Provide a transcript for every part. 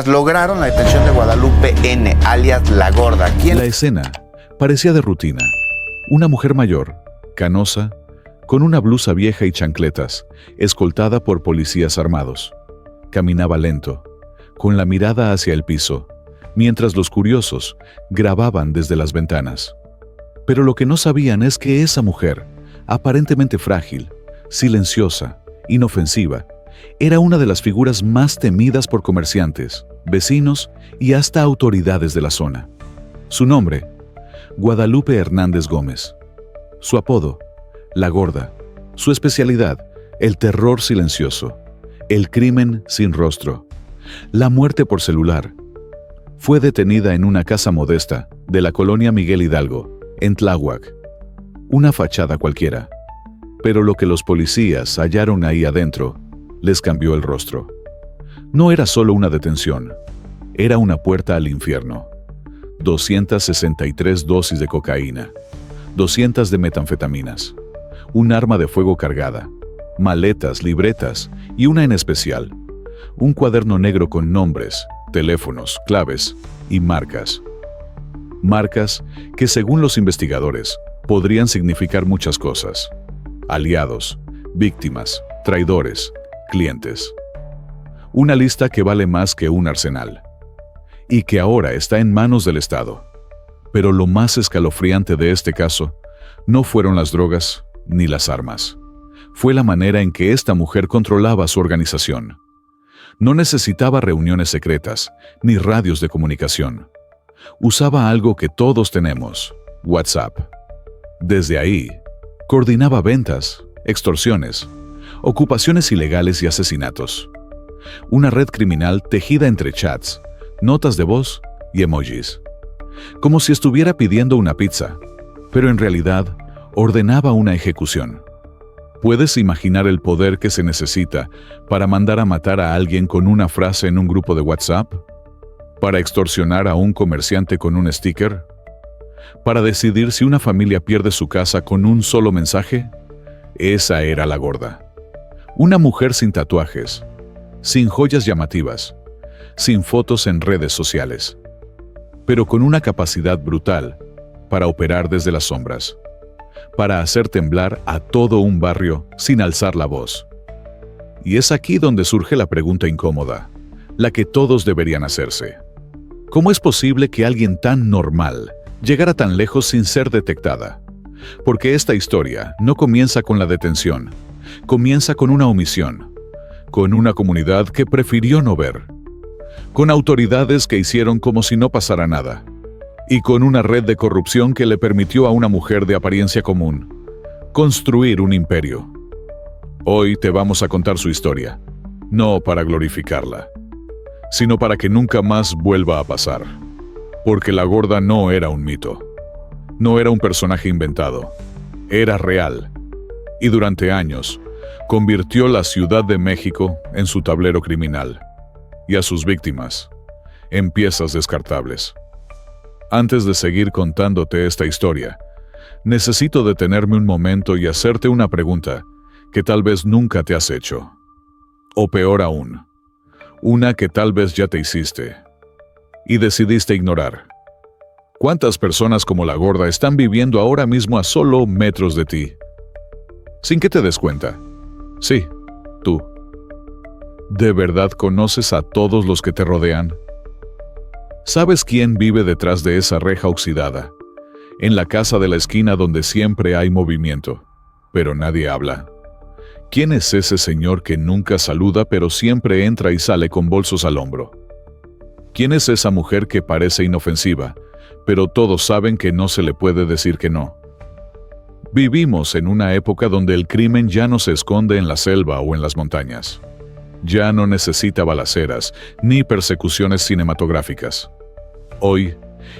Lograron la detención de Guadalupe N., alias La Gorda. La escena parecía de rutina. Una mujer mayor, canosa, con una blusa vieja y chancletas, escoltada por policías armados. Caminaba lento, con la mirada hacia el piso, mientras los curiosos grababan desde las ventanas. Pero lo que no sabían es que esa mujer, aparentemente frágil, silenciosa, inofensiva, era una de las figuras más temidas por comerciantes, vecinos y hasta autoridades de la zona. Su nombre, Guadalupe Hernández Gómez. Su apodo, La Gorda. Su especialidad, el terror silencioso, el crimen sin rostro, la muerte por celular. Fue detenida en una casa modesta de la colonia Miguel Hidalgo, en Tláhuac. Una fachada cualquiera. Pero lo que los policías hallaron ahí adentro les cambió el rostro. No era solo una detención, era una puerta al infierno. 263 dosis de cocaína, 200 de metanfetaminas, un arma de fuego cargada, maletas, libretas y una en especial, un cuaderno negro con nombres, teléfonos, claves y marcas. Marcas que, según los investigadores, podrían significar muchas cosas. Aliados, víctimas, traidores, clientes. Una lista que vale más que un arsenal. Y que ahora está en manos del Estado. Pero lo más escalofriante de este caso no fueron las drogas ni las armas. Fue la manera en que esta mujer controlaba su organización. No necesitaba reuniones secretas ni radios de comunicación. Usaba algo que todos tenemos, WhatsApp. Desde ahí, coordinaba ventas, extorsiones, ocupaciones ilegales y asesinatos. Una red criminal tejida entre chats, notas de voz y emojis. Como si estuviera pidiendo una pizza, pero en realidad ordenaba una ejecución. ¿Puedes imaginar el poder que se necesita para mandar a matar a alguien con una frase en un grupo de WhatsApp? ¿Para extorsionar a un comerciante con un sticker? ¿Para decidir si una familia pierde su casa con un solo mensaje? Esa era La Gorda. Una mujer sin tatuajes, sin joyas llamativas, sin fotos en redes sociales, pero con una capacidad brutal para operar desde las sombras, para hacer temblar a todo un barrio sin alzar la voz. Y es aquí donde surge la pregunta incómoda, la que todos deberían hacerse. ¿Cómo es posible que alguien tan normal llegara tan lejos sin ser detectada? Porque esta historia no comienza con la detención, comienza con una omisión, con una comunidad que prefirió no ver, con autoridades que hicieron como si no pasara nada, y con una red de corrupción que le permitió a una mujer de apariencia común construir un imperio. Hoy te vamos a contar su historia, no para glorificarla, sino para que nunca más vuelva a pasar. Porque La Gorda no era un mito, no era un personaje inventado, era real, y durante años convirtió la Ciudad de México en su tablero criminal, y a sus víctimas en piezas descartables. Antes de seguir contándote esta historia, necesito detenerme un momento y hacerte una pregunta que tal vez nunca te has hecho. O peor aún, una que tal vez ya te hiciste y decidiste ignorar. ¿Cuántas personas como La Gorda están viviendo ahora mismo a solo metros de ti? Sin que te des cuenta. Sí, tú. ¿De verdad conoces a todos los que te rodean? ¿Sabes quién vive detrás de esa reja oxidada? En la casa de la esquina donde siempre hay movimiento, pero nadie habla. ¿Quién es ese señor que nunca saluda pero siempre entra y sale con bolsos al hombro? ¿Quién es esa mujer que parece inofensiva, pero todos saben que no se le puede decir que no? Vivimos en una época donde el crimen ya no se esconde en la selva o en las montañas. Ya no necesita balaceras ni persecuciones cinematográficas. Hoy,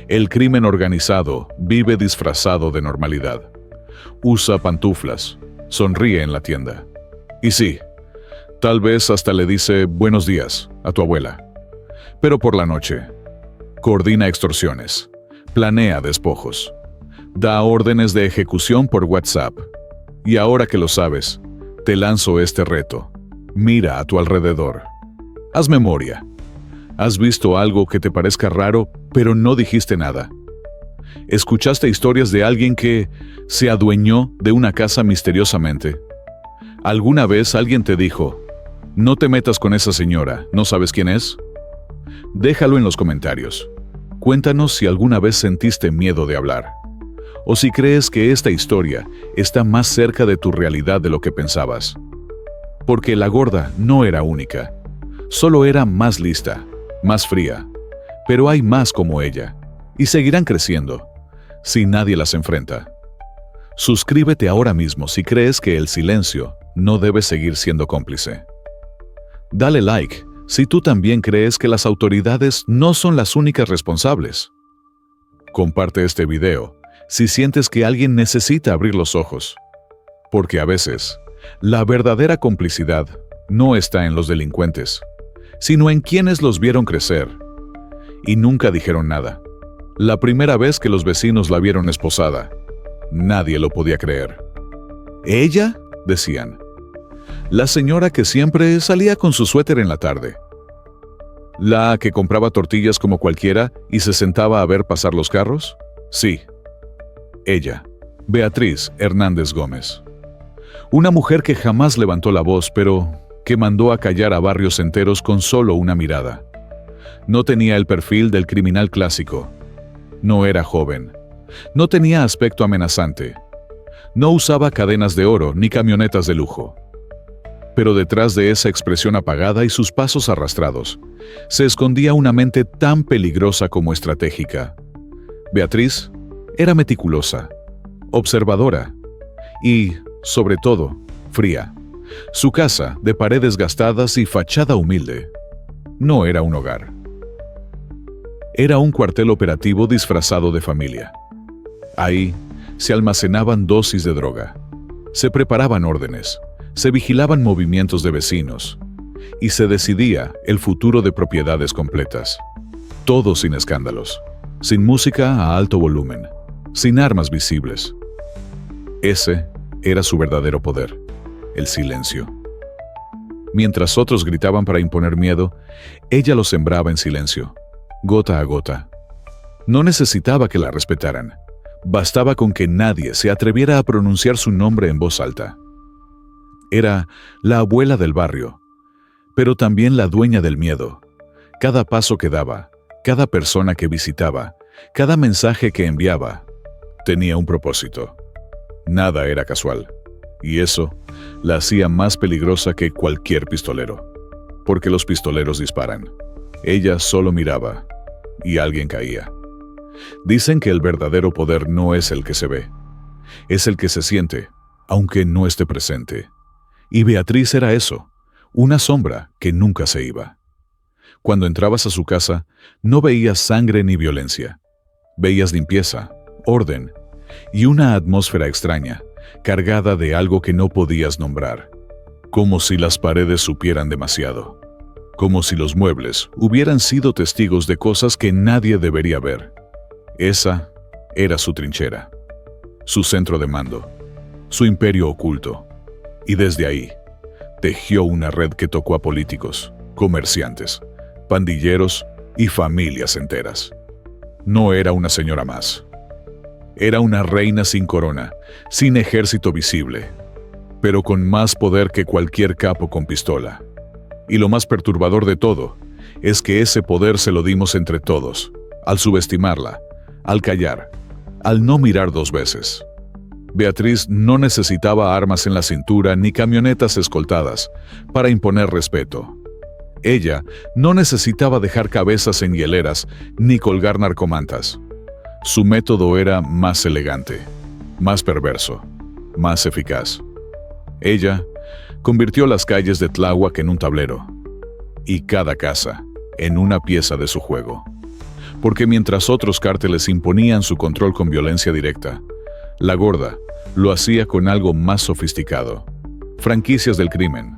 el crimen organizado vive disfrazado de normalidad. Usa pantuflas, sonríe en la tienda. Y sí, tal vez hasta le dice buenos días a tu abuela. Pero por la noche, coordina extorsiones, planea despojos, da órdenes de ejecución por WhatsApp. Y ahora que lo sabes, te lanzo este reto. Mira a tu alrededor. Haz memoria. ¿Has visto algo que te parezca raro, pero no dijiste nada? ¿Escuchaste historias de alguien que se adueñó de una casa misteriosamente? ¿Alguna vez alguien te dijo, no te metas con esa señora, ¿no sabes quién es? Déjalo en los comentarios. Cuéntanos si alguna vez sentiste miedo de hablar, o si crees que esta historia está más cerca de tu realidad de lo que pensabas. Porque la gorda no era única, solo era más lista, más fría, pero hay más como ella, y seguirán creciendo, si nadie las enfrenta. Suscríbete ahora mismo si crees que el silencio no debe seguir siendo cómplice. Dale like si tú también crees que las autoridades no son las únicas responsables. Comparte este video si sientes que alguien necesita abrir los ojos, porque a veces la verdadera complicidad no está en los delincuentes, sino en quienes los vieron crecer y nunca dijeron nada. La primera vez que los vecinos la vieron esposada, nadie lo podía creer. ¿Ella?, decían. La señora que siempre salía con su suéter en la tarde. ¿La que compraba tortillas como cualquiera y se sentaba a ver pasar los carros? Sí. Ella, Beatriz Hernández Gómez. Una mujer que jamás levantó la voz, pero que mandó a callar a barrios enteros con solo una mirada. No tenía el perfil del criminal clásico. No era joven. No tenía aspecto amenazante. No usaba cadenas de oro ni camionetas de lujo. Pero detrás de esa expresión apagada y sus pasos arrastrados, se escondía una mente tan peligrosa como estratégica. Beatriz era meticulosa, observadora y, sobre todo, fría. Su casa, de paredes gastadas y fachada humilde, no era un hogar. Era un cuartel operativo disfrazado de familia. Ahí se almacenaban dosis de droga, se preparaban órdenes, se vigilaban movimientos de vecinos y se decidía el futuro de propiedades completas. Todo sin escándalos, sin música a alto volumen, sin armas visibles. Ese era su verdadero poder, el silencio. Mientras otros gritaban para imponer miedo, ella lo sembraba en silencio, gota a gota. No necesitaba que la respetaran. Bastaba con que nadie se atreviera a pronunciar su nombre en voz alta. Era la abuela del barrio, pero también la dueña del miedo. Cada paso que daba, cada persona que visitaba, cada mensaje que enviaba, tenía un propósito. Nada era casual, y eso la hacía más peligrosa que cualquier pistolero, porque los pistoleros disparan. Ella solo miraba, y alguien caía. Dicen que el verdadero poder no es el que se ve, es el que se siente, aunque no esté presente. Y Beatriz era eso, una sombra que nunca se iba. Cuando entrabas a su casa, no veías sangre ni violencia. Veías limpieza, orden y una atmósfera extraña, cargada de algo que no podías nombrar. Como si las paredes supieran demasiado. Como si los muebles hubieran sido testigos de cosas que nadie debería ver. Esa era su trinchera, su centro de mando, su imperio oculto. Y desde ahí, tejió una red que tocó a políticos, comerciantes, pandilleros y familias enteras. No era una señora más. Era una reina sin corona, sin ejército visible, pero con más poder que cualquier capo con pistola. Y lo más perturbador de todo es que ese poder se lo dimos entre todos, al subestimarla, al callar, al no mirar dos veces. Beatriz no necesitaba armas en la cintura ni camionetas escoltadas para imponer respeto. Ella no necesitaba dejar cabezas en hieleras ni colgar narcomantas. Su método era más elegante, más perverso, más eficaz. Ella convirtió las calles de Tláhuac en un tablero y cada casa en una pieza de su juego. Porque mientras otros cárteles imponían su control con violencia directa, la gorda lo hacía con algo más sofisticado. Franquicias del crimen,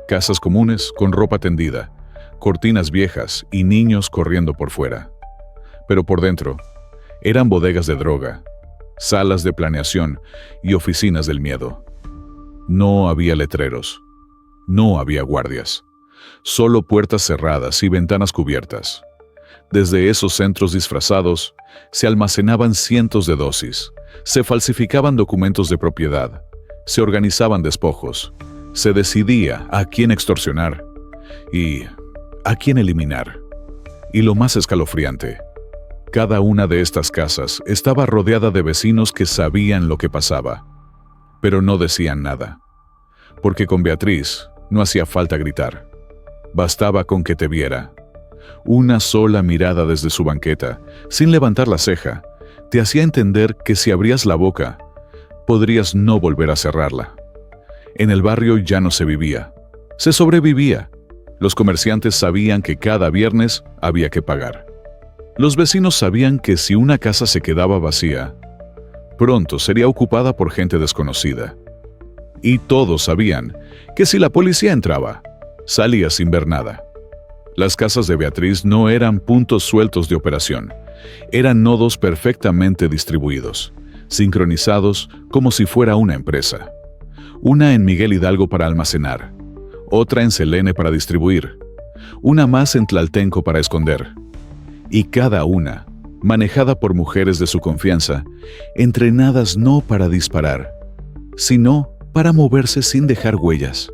casas comunes con ropa tendida, cortinas viejas y niños corriendo por fuera. Pero por dentro, eran bodegas de droga, salas de planeación y oficinas del miedo. No había letreros, no había guardias, Solo puertas cerradas y ventanas cubiertas. Desde esos centros disfrazados, se almacenaban cientos de dosis, se falsificaban documentos de propiedad, se organizaban despojos, se decidía a quién extorsionar y a quién eliminar. Y lo más escalofriante, cada una de estas casas estaba rodeada de vecinos que sabían lo que pasaba, pero no decían nada, porque con Beatriz no hacía falta gritar. Bastaba con que te viera. Una sola mirada desde su banqueta, sin levantar la ceja, te hacía entender que si abrías la boca, podrías no volver a cerrarla. En el barrio ya no se vivía, se sobrevivía. Los comerciantes sabían que cada viernes había que pagar. Los vecinos sabían que si una casa se quedaba vacía, pronto sería ocupada por gente desconocida. Y todos sabían que si la policía entraba, salía sin ver nada. Las casas de Beatriz no eran puntos sueltos de operación, eran nodos perfectamente distribuidos, sincronizados como si fuera una empresa. Una en Miguel Hidalgo para almacenar, otra en Selene para distribuir, una más en Tlaltenco para esconder. Y cada una, manejada por mujeres de su confianza, entrenadas no para disparar, sino para moverse sin dejar huellas.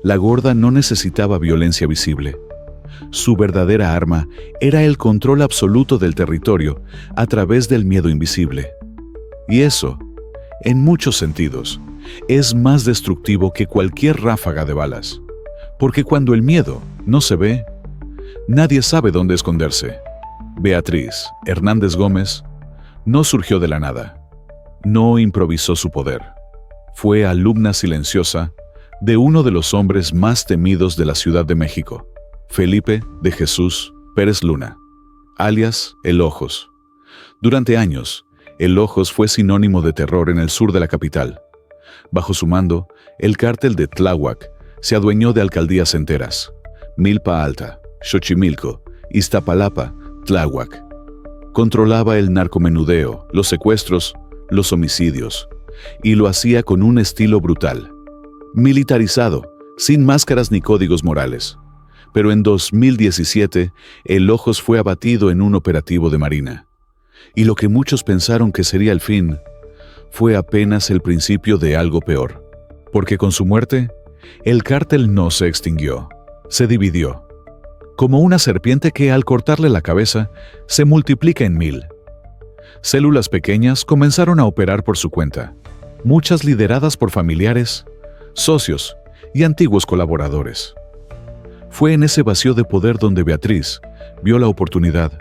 La gorda no necesitaba violencia visible. Su verdadera arma era el control absoluto del territorio a través del miedo invisible. Y eso, en muchos sentidos, es más destructivo que cualquier ráfaga de balas. Porque cuando el miedo no se ve, nadie sabe dónde esconderse. Beatriz Hernández Gómez no surgió de la nada. No improvisó su poder. Fue alumna silenciosa de uno de los hombres más temidos de la Ciudad de México, Felipe de Jesús Pérez Luna, alias El Ojos. Durante años, El Ojos fue sinónimo de terror en el sur de la capital. Bajo su mando, el cártel de Tláhuac se adueñó de alcaldías enteras: Milpa Alta, Xochimilco, Iztapalapa, Tláhuac. Controlaba el narcomenudeo, los secuestros, los homicidios, y lo hacía con un estilo brutal, militarizado, sin máscaras ni códigos morales. Pero en 2017, El Ojos fue abatido en un operativo de Marina. Y lo que muchos pensaron que sería el fin, fue apenas el principio de algo peor. Porque con su muerte, el cártel no se extinguió, se dividió. Como una serpiente que al cortarle la cabeza, se multiplica en 1000. Células pequeñas comenzaron a operar por su cuenta, muchas lideradas por familiares, socios y antiguos colaboradores. Fue en ese vacío de poder donde Beatriz vio la oportunidad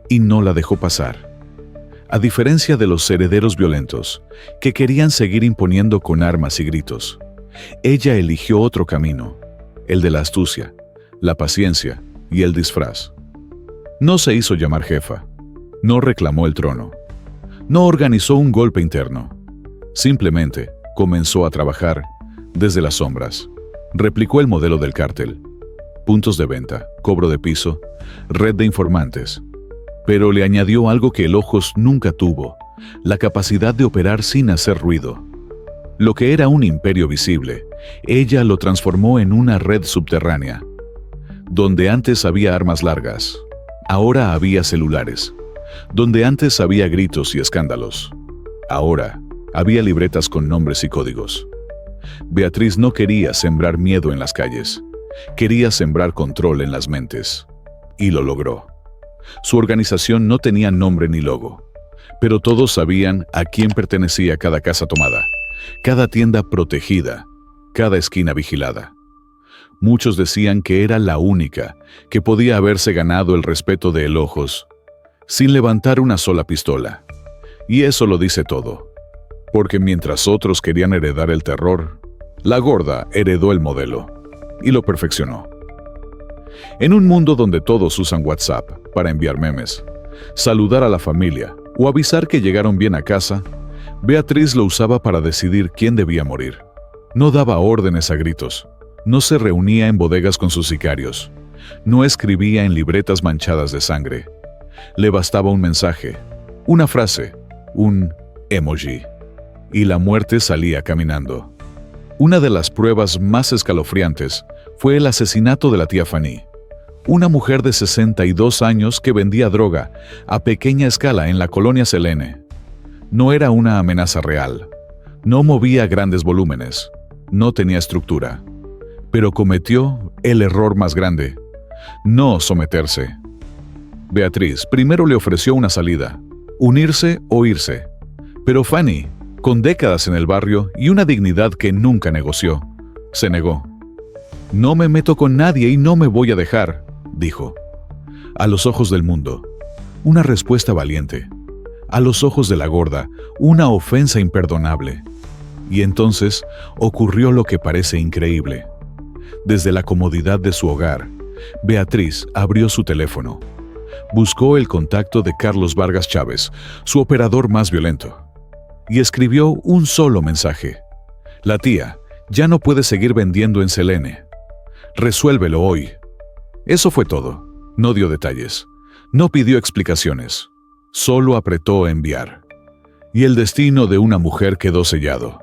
y no la dejó pasar. A diferencia de los herederos violentos, que querían seguir imponiendo con armas y gritos, ella eligió otro camino, el de la astucia, la paciencia y el disfraz. No se hizo llamar jefa, no reclamó el trono, no organizó un golpe interno. Simplemente comenzó a trabajar desde las sombras. Replicó el modelo del cártel: puntos de venta, cobro de piso, red de informantes. Pero le añadió algo que El Ojos nunca tuvo: la capacidad de operar sin hacer ruido. Lo que era un imperio visible, ella lo transformó en una red subterránea. Donde antes había armas largas, ahora había celulares. Donde antes había gritos y escándalos, ahora había libretas con nombres y códigos. Beatriz no quería sembrar miedo en las calles, quería sembrar control en las mentes. Y lo logró. Su organización no tenía nombre ni logo, pero todos sabían a quién pertenecía cada casa tomada, cada tienda protegida, cada esquina vigilada. Muchos decían que era la única que podía haberse ganado el respeto de El Ojos sin levantar una sola pistola. Y eso lo dice todo, porque mientras otros querían heredar el terror, la gorda heredó el modelo y lo perfeccionó. En un mundo donde todos usan WhatsApp para enviar memes, saludar a la familia o avisar que llegaron bien a casa, Beatriz lo usaba para decidir quién debía morir. No daba órdenes a gritos, no se reunía en bodegas con sus sicarios, no escribía en libretas manchadas de sangre. Le bastaba un mensaje, una frase, un emoji, y la muerte salía caminando. Una de las pruebas más escalofriantes fue el asesinato de la tía Fanny, una mujer de 62 años que vendía droga a pequeña escala en la colonia Selene. No era una amenaza real, no movía grandes volúmenes, no tenía estructura, pero cometió el error más grande: no someterse. Beatriz primero le ofreció una salida, unirse o irse, pero Fanny, con décadas en el barrio y una dignidad que nunca negoció, se negó. «No me meto con nadie y no me voy a dejar», dijo. A los ojos del mundo, una respuesta valiente. A los ojos de la gorda, una ofensa imperdonable. Y entonces ocurrió lo que parece increíble. Desde la comodidad de su hogar, Beatriz abrió su teléfono. Buscó el contacto de Carlos Vargas Chávez, su operador más violento, y escribió un solo mensaje: «La tía ya no puede seguir vendiendo en Selene. Resuélvelo hoy». Eso fue todo. No dio detalles. No pidió explicaciones. Solo apretó enviar. Y el destino de una mujer quedó sellado.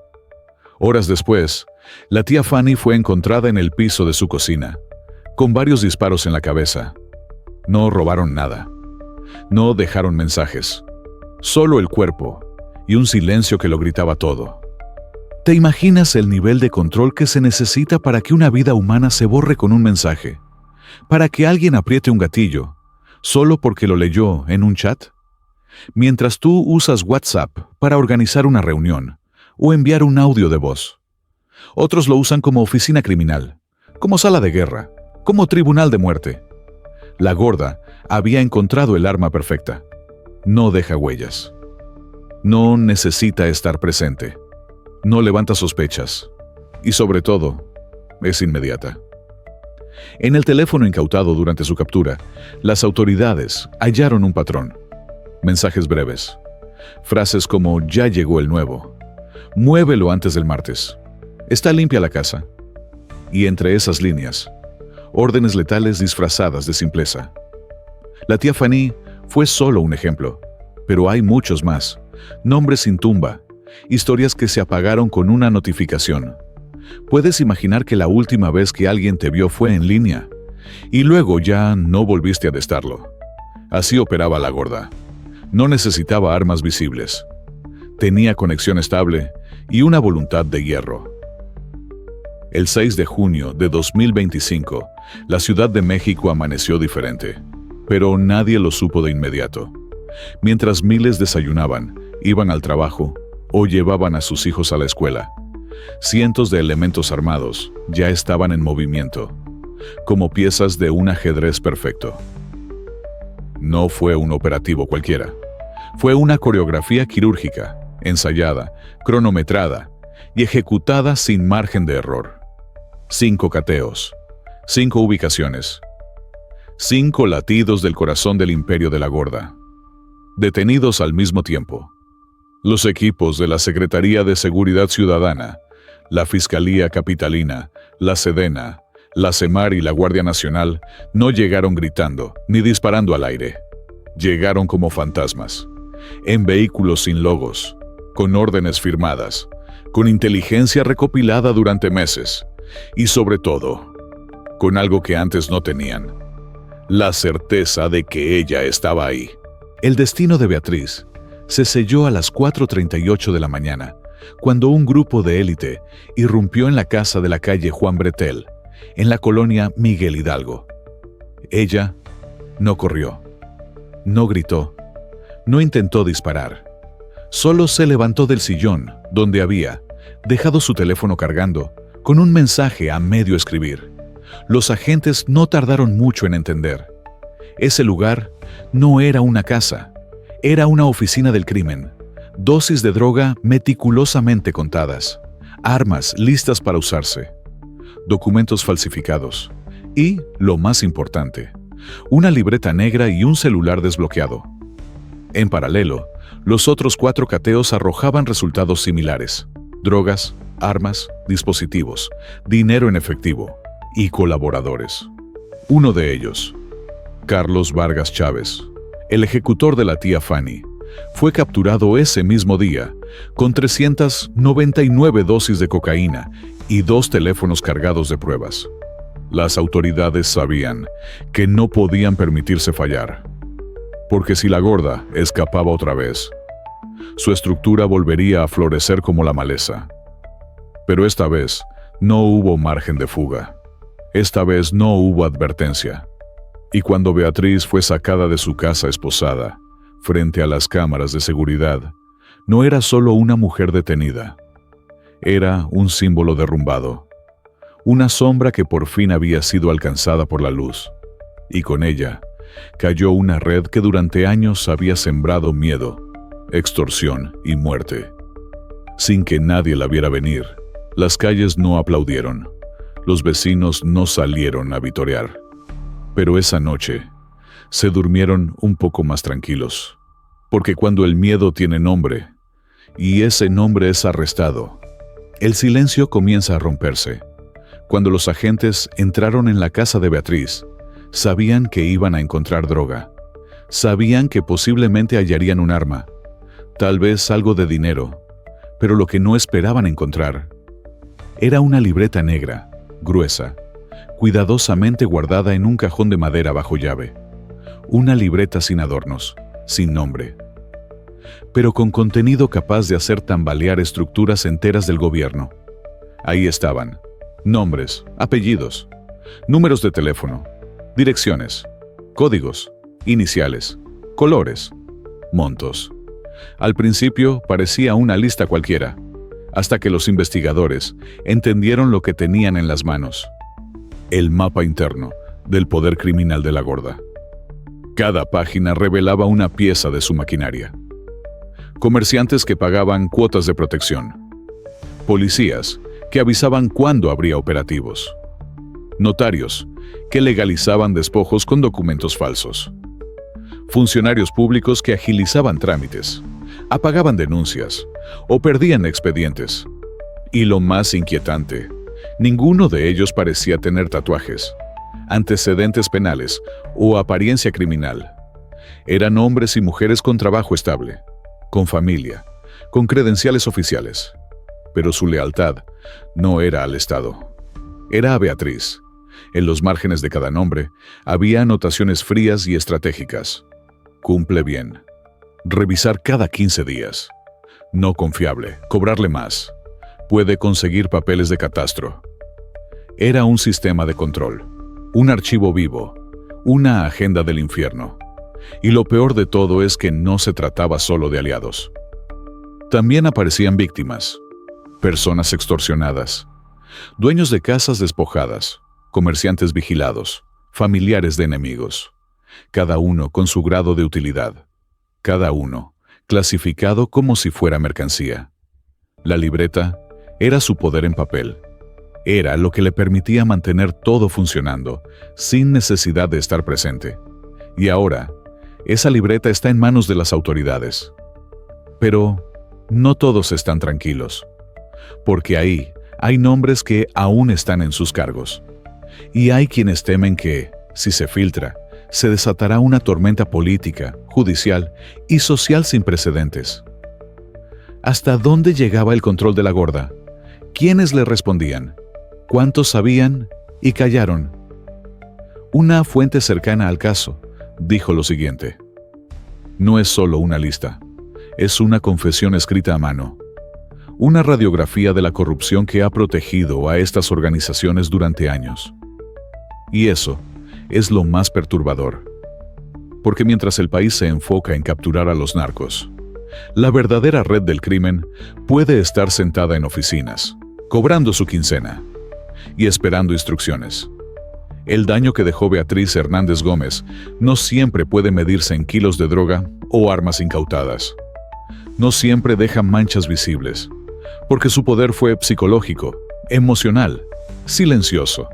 Horas después, la tía Fanny fue encontrada en el piso de su cocina, con varios disparos en la cabeza. No robaron nada. No dejaron mensajes. Solo el cuerpo y un silencio que lo gritaba todo. ¿Te imaginas el nivel de control que se necesita para que una vida humana se borre con un mensaje? ¿Para que alguien apriete un gatillo, solo porque lo leyó en un chat? Mientras tú usas WhatsApp para organizar una reunión o enviar un audio de voz. Otros lo usan como oficina criminal, como sala de guerra, como tribunal de muerte. La gorda había encontrado el arma perfecta. No deja huellas. No necesita estar presente. No levanta sospechas. Y sobre todo, es inmediata. En el teléfono incautado durante su captura, las autoridades hallaron un patrón. Mensajes breves. Frases como «ya llegó el nuevo», «muévelo antes del martes», «está limpia la casa». Y entre esas líneas, órdenes letales disfrazadas de simpleza. La tía Fanny fue solo un ejemplo, pero hay muchos más. Nombres sin tumba, historias que se apagaron con una notificación. Puedes imaginar que la última vez que alguien te vio fue en línea, y luego ya no volviste a estarlo. Así operaba la gorda. No necesitaba armas visibles. Tenía conexión estable y una voluntad de hierro. El 6 de junio de 2025, la Ciudad de México amaneció diferente, pero nadie lo supo de inmediato. Mientras miles desayunaban, iban al trabajo o llevaban a sus hijos a la escuela, cientos de elementos armados ya estaban en movimiento, como piezas de un ajedrez perfecto. No fue un operativo cualquiera. Fue una coreografía quirúrgica, ensayada, cronometrada y ejecutada sin margen de error. 5 cateos, 5 ubicaciones, 5 latidos del corazón del imperio de la gorda, detenidos al mismo tiempo. Los equipos de la Secretaría de Seguridad Ciudadana, la Fiscalía Capitalina, la Sedena, la SEMAR y la Guardia Nacional no llegaron gritando ni disparando al aire. Llegaron como fantasmas, en vehículos sin logos, con órdenes firmadas, con inteligencia recopilada durante meses y sobre todo, con algo que antes no tenían: la certeza de que ella estaba ahí. El destino de Beatriz se selló a las 4:38 de la mañana, cuando un grupo de élite irrumpió en la casa de la calle Juan Bretel, en la colonia Miguel Hidalgo. Ella no corrió, no gritó, no intentó disparar. Solo se levantó del sillón donde había dejado su teléfono cargando, con un mensaje a medio escribir. Los agentes no tardaron mucho en entender. Ese lugar no era una casa, era una oficina del crimen. Dosis de droga meticulosamente contadas, armas listas para usarse, documentos falsificados y, lo más importante, una libreta negra y un celular desbloqueado. En paralelo, los otros 4 cateos arrojaban resultados similares: drogas, armas, dispositivos, dinero en efectivo y colaboradores. Uno de ellos, Carlos Vargas Chávez, el ejecutor de la tía Fanny, fue capturado ese mismo día con 399 dosis de cocaína y 2 teléfonos cargados de pruebas. Las autoridades sabían que no podían permitirse fallar, porque si la gorda escapaba otra vez, su estructura volvería a florecer como la maleza. Pero esta vez no hubo margen de fuga. Esta vez no hubo advertencia. Y cuando Beatriz fue sacada de su casa esposada, frente a las cámaras de seguridad, no era solo una mujer detenida. Era un símbolo derrumbado. Una sombra que por fin había sido alcanzada por la luz. Y con ella cayó una red que durante años había sembrado miedo, extorsión y muerte. Sin que nadie la viera venir, las calles no aplaudieron. Los vecinos no salieron a vitorear. Pero esa noche se durmieron un poco más tranquilos. Porque cuando el miedo tiene nombre, y ese nombre es arrestado, el silencio comienza a romperse. Cuando los agentes entraron en la casa de Beatriz, sabían que iban a encontrar droga. Sabían que posiblemente hallarían un arma, tal vez algo de dinero, pero lo que no esperaban encontrar era una libreta negra, gruesa, cuidadosamente guardada en un cajón de madera bajo llave. Una libreta sin adornos, sin nombre, pero con contenido capaz de hacer tambalear estructuras enteras del gobierno. Ahí estaban nombres, apellidos, números de teléfono, direcciones, códigos, iniciales, colores, montos. Al principio parecía una lista cualquiera, hasta que los investigadores entendieron lo que tenían en las manos: el mapa interno del poder criminal de la gorda. Cada página revelaba una pieza de su maquinaria. Comerciantes que pagaban cuotas de protección. Policías que avisaban cuándo habría operativos. Notarios que legalizaban despojos con documentos falsos. Funcionarios públicos que agilizaban trámites, apagaban denuncias o perdían expedientes. Y lo más inquietante, ninguno de ellos parecía tener tatuajes, antecedentes penales o apariencia criminal. Eran hombres y mujeres con trabajo estable, con familia, con credenciales oficiales. Pero su lealtad no era al Estado, era a Beatriz. En los márgenes de cada nombre había anotaciones frías y estratégicas. Cumple bien. Revisar cada 15 días. No confiable. Cobrarle más. Puede conseguir papeles de catastro. Era un sistema de control. Un archivo vivo. Una agenda del infierno. Y lo peor de todo es que no se trataba solo de aliados. También aparecían víctimas. Personas extorsionadas. Dueños de casas despojadas. Comerciantes vigilados. Familiares de enemigos. Cada uno con su grado de utilidad. Cada uno clasificado como si fuera mercancía. La libreta era su poder en papel. Era lo que le permitía mantener todo funcionando, sin necesidad de estar presente. Y ahora, esa libreta está en manos de las autoridades. Pero no todos están tranquilos, porque ahí hay nombres que aún están en sus cargos. Y hay quienes temen que, si se filtra, se desatará una tormenta política, judicial y social sin precedentes. ¿Hasta dónde llegaba el control de la gorda? ¿Quiénes le respondían? ¿Cuántos sabían y callaron? Una fuente cercana al caso dijo lo siguiente: no es solo una lista, es una confesión escrita a mano. Una radiografía de la corrupción que ha protegido a estas organizaciones durante años. Y eso es lo más perturbador. Porque mientras el país se enfoca en capturar a los narcos, la verdadera red del crimen puede estar sentada en oficinas, cobrando su quincena y esperando instrucciones. El daño que dejó Beatriz Hernández Gómez no siempre puede medirse en kilos de droga o armas incautadas. No siempre deja manchas visibles, porque su poder fue psicológico, emocional, silencioso.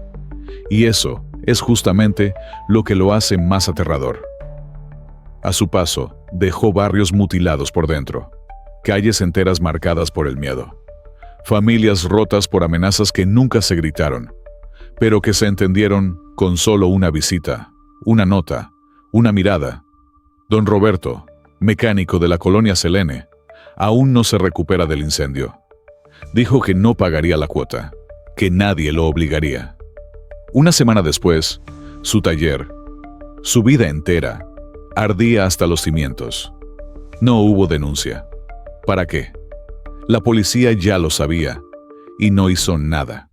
Y eso es justamente lo que lo hace más aterrador. A su paso, dejó barrios mutilados por dentro, calles enteras marcadas por el miedo, familias rotas por amenazas que nunca se gritaron, pero que se entendieron con solo una visita, una nota, una mirada. Don Roberto, mecánico de la colonia Selene, aún no se recupera del incendio. Dijo que no pagaría la cuota, que nadie lo obligaría. Una semana después, su taller, su vida entera, ardía hasta los cimientos. No hubo denuncia. ¿Para qué? La policía ya lo sabía y no hizo nada.